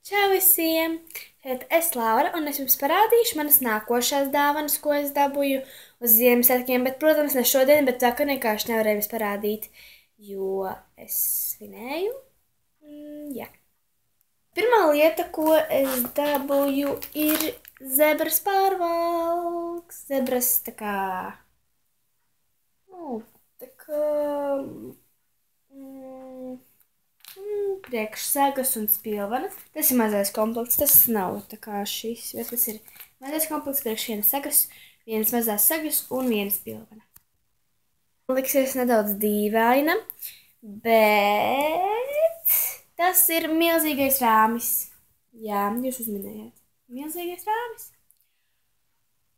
Čau visiem! Šeit es Laura, un es jums parādīšu manas nākošās dāvanas, ko es dabūju uz Ziemassvētkiem, bet, protams, ne šodien, bet vakar vienkārši nevarēju jums parādīt, jo es svinēju. Jā. Pirmā lieta, ko es dabūju, ir zebras pārvalks. Zebras tā kā priekšsegas un spilvena. Tas ir mazais komplekts, tas nav tā kā šis, jo tas ir mazais komplekts priekš vienas segas, vienas mazās segas un vienas spilvena. Liksies nedaudz dīvaina, bet tas ir milzīgais rāmis. Jā, jūs uzminējāt. Milzīgais rāmis.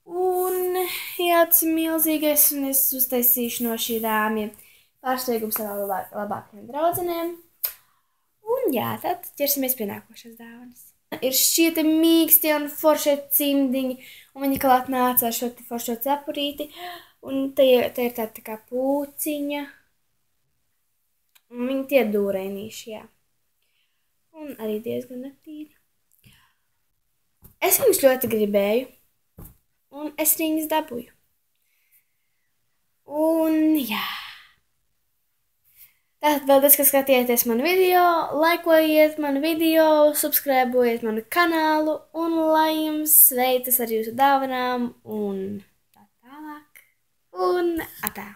Un jā, tas ir milzīgais, un es uztaisīšu no šī rāmja pārsteigumu savām labākajām draudzenēm. Un jā, tad ķersimies pie nākošās dāvanas. Ir šie mīkstie un foršie cimdiņi, un viņi klāt nāca ar šo foršo cepurīti, un te ir tāda tā kā pūciņa, un viņi tie dūrēnīši, jā. Un arī diezgan netīri. Es viņus ļoti gribēju, un es viņus dabūju. Un jā. Tātad paldies, ka skatījāties manu video, laikojiet manu video, subscribojiet manu kanālu, un lai jums veicas ar jūsu dāvanām, un tā tālāk, un atā!